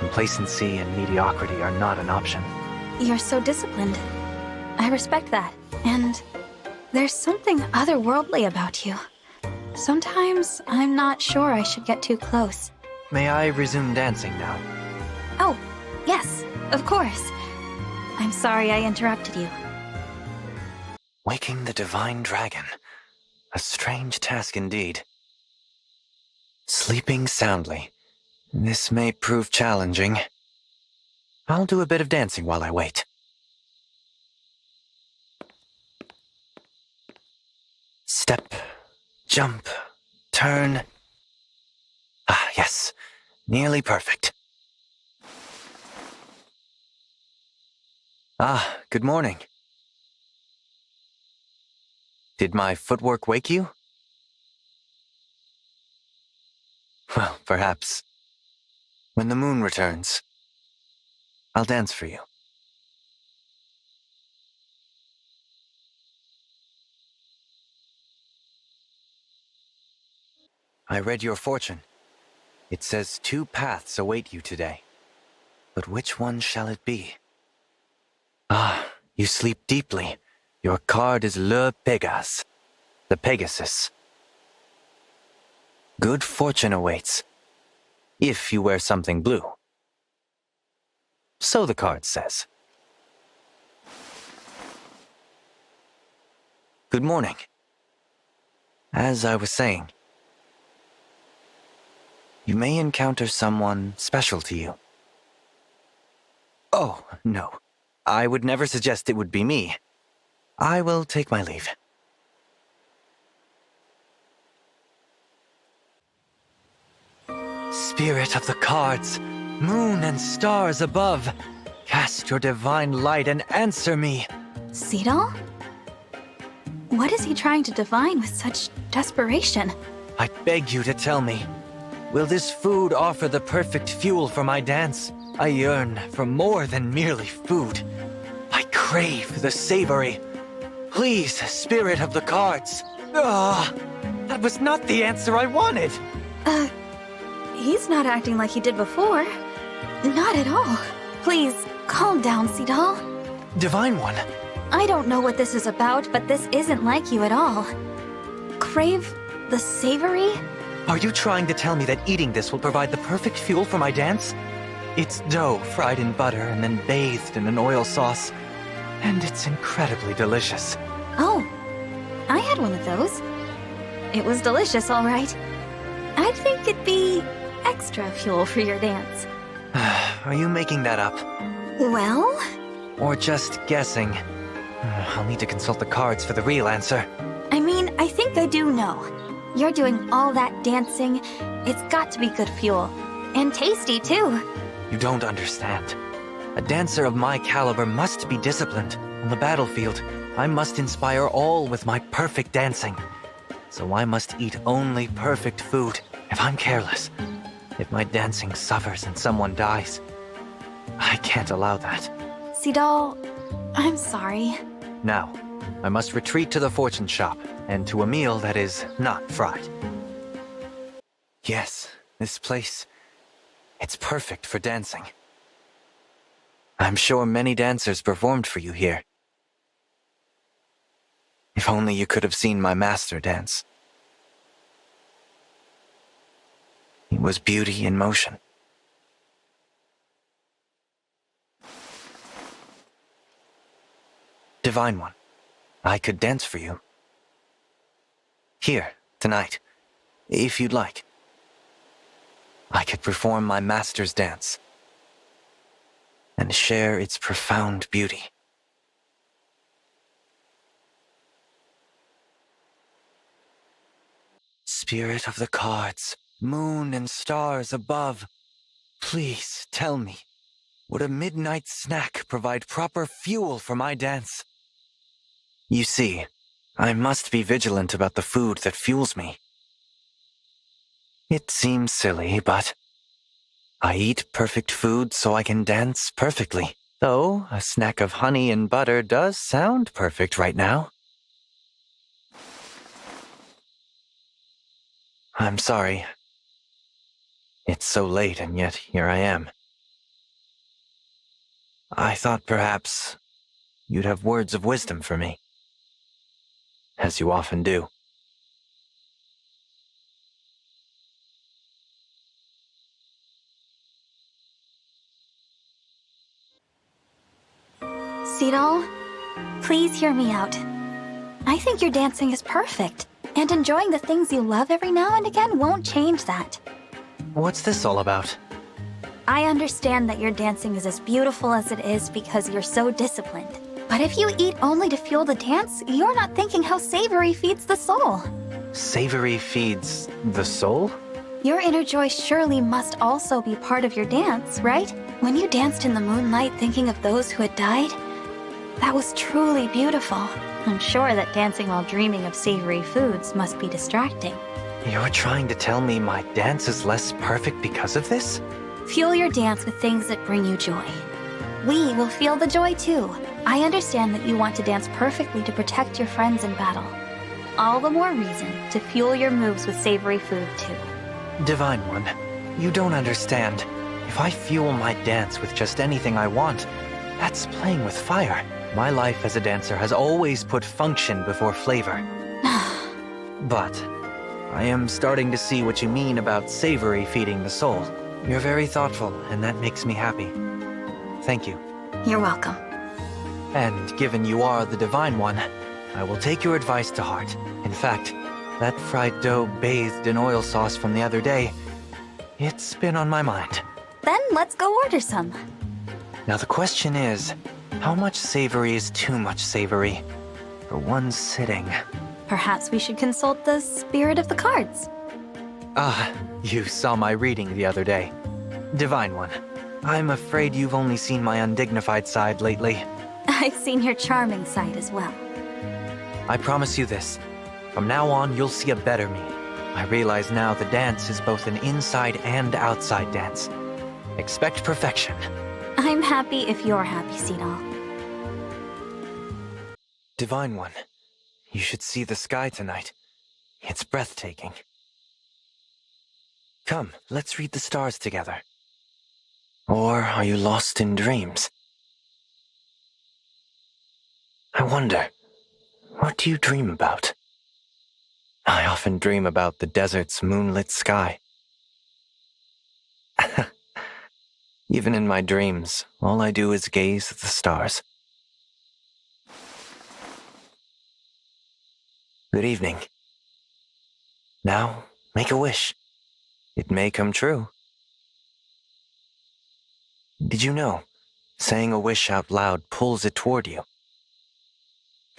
Complacency and mediocrity are not an option. You're so disciplined. I respect that. And there's something otherworldly about you. Sometimes I'm not sure I should get too close. May I resume dancing now? Oh, yes, of course. I'm sorry I interrupted you. Waking the divine dragon. A strange task indeed. Sleeping soundly. This may prove challenging. I'll do a bit of dancing while I wait. Step, jump, turn. Ah, yes. Nearly perfect. Ah, good morning. Did my footwork wake you? Well, perhaps. When the moon returns, I'll dance for you. I read your fortune. It says 2 paths await you today. But which one shall it be? Ah, you sleep deeply. Your card is Le Pegas, the Pegasus. Good fortune awaits, if you wear something blue. So the card says. Good morning. As I was saying, you may encounter someone special to you. Oh, no. I would never suggest it would be me. I will take my leave. Spirit of the cards, moon and stars above, cast your divine light and answer me. Seadall? What is he trying to divine with such desperation? I beg you to tell me, will this food offer the perfect fuel for my dance? I yearn for more than merely food. I crave the savory. Please, spirit of the cards. Ah, that was not the answer I wanted. He's not acting like he did before. Not at all. Please, calm down, Seadall. Divine One. I don't know what this is about, but this isn't like you at all. Crave the savory? Are you trying to tell me that eating this will provide the perfect fuel for my dance? It's dough fried in butter and then bathed in an oil sauce. And it's incredibly delicious. Oh, I had one of those. It was delicious, all right. I think it'd be extra fuel for your dance. Are you making that up? Well? Or just guessing? I'll need to consult the cards for the real answer. I mean, I think I do know. You're doing all that dancing. It's got to be good fuel. And tasty, too. You don't understand. A dancer of my caliber must be disciplined. On the battlefield, I must inspire all with my perfect dancing. So I must eat only perfect food. If I'm careless, if my dancing suffers and someone dies, I can't allow that. Seadall, I'm sorry. Now, I must retreat to the fortune shop, and to a meal that is not fried. Yes, this place, it's perfect for dancing. I'm sure many dancers performed for you here. If only you could have seen my master dance. It was beauty in motion. Divine One, I could dance for you. Here, tonight, if you'd like. I could perform my master's dance and share its profound beauty. Spirit of the cards, moon and stars above, please tell me, would a midnight snack provide proper fuel for my dance? You see, I must be vigilant about the food that fuels me. It seems silly, but I eat perfect food so I can dance perfectly. Though a snack of honey and butter does sound perfect right now. I'm sorry. It's so late and yet here I am. I thought perhaps you'd have words of wisdom for me. As you often do. Seadall, please hear me out. I think your dancing is perfect, and enjoying the things you love every now and again won't change that. What's this all about? I understand that your dancing is as beautiful as it is because you're so disciplined. But if you eat only to fuel the dance, you're not thinking how savory feeds the soul. Savory feeds the soul? Your inner joy surely must also be part of your dance, right? When you danced in the moonlight thinking of those who had died, that was truly beautiful. I'm sure that dancing while dreaming of savory foods must be distracting. You're trying to tell me my dance is less perfect because of this? Fuel your dance with things that bring you joy. We will feel the joy too. I understand that you want to dance perfectly to protect your friends in battle. All the more reason to fuel your moves with savory food too. Divine One, you don't understand. If I fuel my dance with just anything I want, that's playing with fire. My life as a dancer has always put function before flavor. But I am starting to see what you mean about savory feeding the soul. You're very thoughtful, and that makes me happy. Thank you. You're welcome. And given you are the Divine One, I will take your advice to heart. In fact, that fried dough bathed in oil sauce from the other day, it's been on my mind. Then let's go order some. Now the question is, how much savory is too much savory for one sitting? Perhaps we should consult the spirit of the cards. You saw my reading the other day. Divine One, I'm afraid you've only seen my undignified side lately. I've seen your charming side as well. I promise you this. From now on, you'll see a better me. I realize now the dance is both an inside and outside dance. Expect perfection. I'm happy if you're happy, Seadall. Divine One, you should see the sky tonight. It's breathtaking. Come, let's read the stars together. Or are you lost in dreams? I wonder, what do you dream about? I often dream about the desert's moonlit sky. Even in my dreams, all I do is gaze at the stars. Good evening. Now, make a wish. It may come true. Did you know, saying a wish out loud pulls it toward you?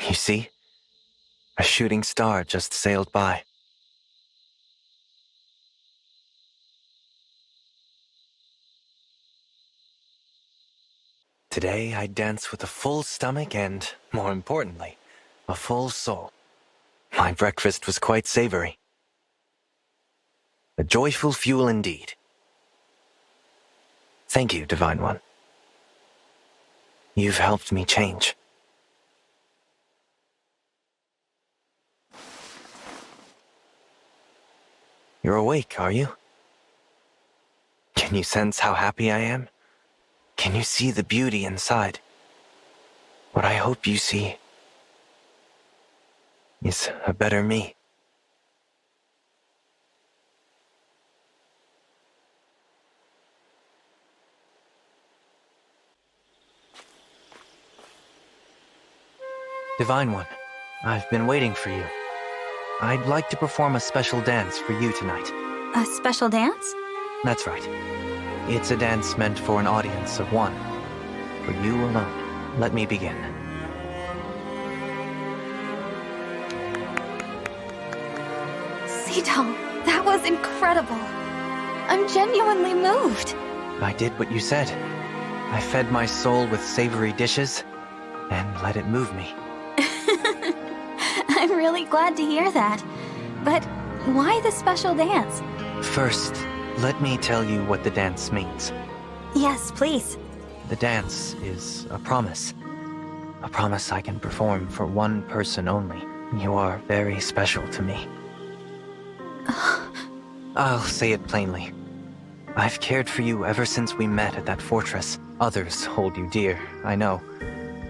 You see? A shooting star just sailed by. Today I dance with a full stomach and, more importantly, a full soul. My breakfast was quite savory. A joyful fuel indeed. Thank you, Divine One. You've helped me change. You're awake, are you? Can you sense how happy I am? Can you see the beauty inside? What I hope you see is a better me. Divine One, I've been waiting for you. I'd like to perform a special dance for you tonight. A special dance? That's right. It's a dance meant for an audience of one. For you alone. Let me begin. Seadall, that was incredible. I'm genuinely moved. I did what you said. I fed my soul with savory dishes and let it move me. I'm really glad to hear that. But why the special dance? First, let me tell you what the dance means. Yes, please. The dance is a promise. A promise I can perform for one person only. You are very special to me. I'll say it plainly. I've cared for you ever since we met at that fortress. Others hold you dear, I know.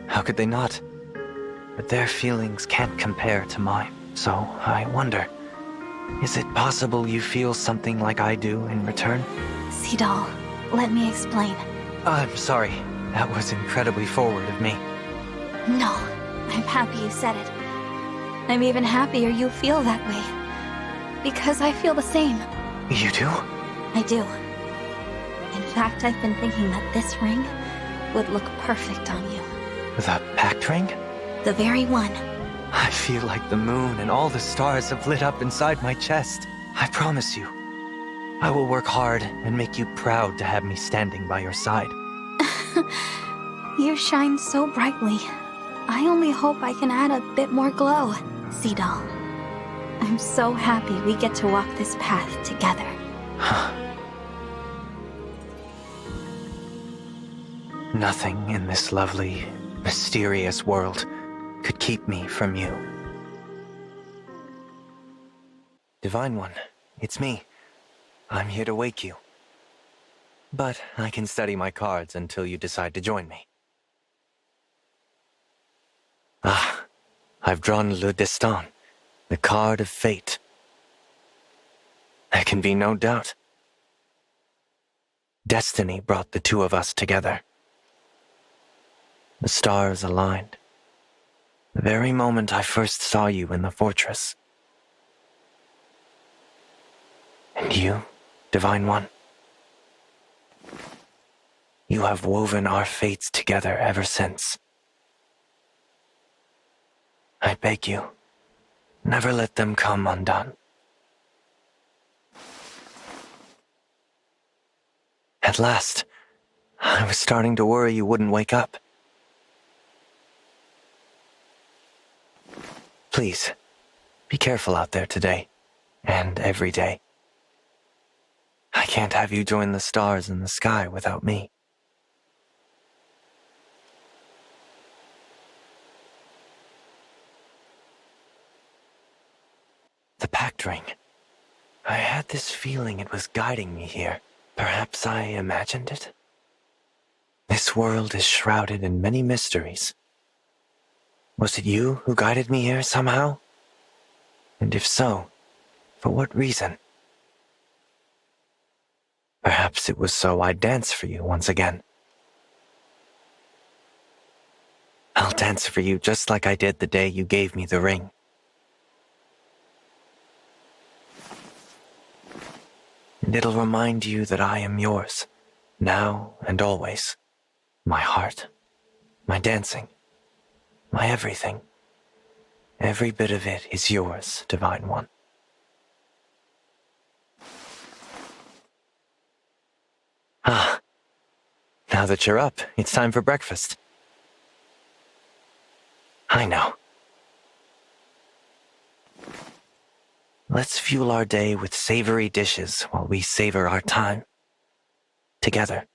How could they not? But their feelings can't compare to mine. So I wonder, is it possible you feel something like I do in return? Seadall, let me explain. I'm sorry. That was incredibly forward of me. No, I'm happy you said it. I'm even happier you feel that way. Because I feel the same. You do? I do. In fact, I've been thinking that this ring would look perfect on you. The pact ring? The very one. I feel like the moon and all the stars have lit up inside my chest. I promise you, I will work hard and make you proud to have me standing by your side. You shine so brightly. I only hope I can add a bit more glow, Seadall. I'm so happy we get to walk this path together. Nothing in this lovely, mysterious world could keep me from you. Divine One, it's me. I'm here to wake you. But I can study my cards until you decide to join me. Ah, I've drawn Le Destin, the card of fate. There can be no doubt. Destiny brought the two of us together. The stars aligned. The very moment I first saw you in the fortress. And you, Divine One? You have woven our fates together ever since. I beg you, never let them come undone. At last, I was starting to worry you wouldn't wake up. Please, be careful out there today, and every day. I can't have you join the stars in the sky without me. The pact ring. I had this feeling it was guiding me here. Perhaps I imagined it? This world is shrouded in many mysteries. Was it you who guided me here somehow? And if so, for what reason? Perhaps it was so I'd dance for you once again. I'll dance for you just like I did the day you gave me the ring. And it'll remind you that I am yours, now and always. My heart, my dancing, my everything. Every bit of it is yours, Divine One. Ah, now that you're up, it's time for breakfast. I know. Let's fuel our day with savory dishes while we savor our time together.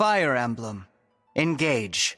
Fire Emblem. Engage.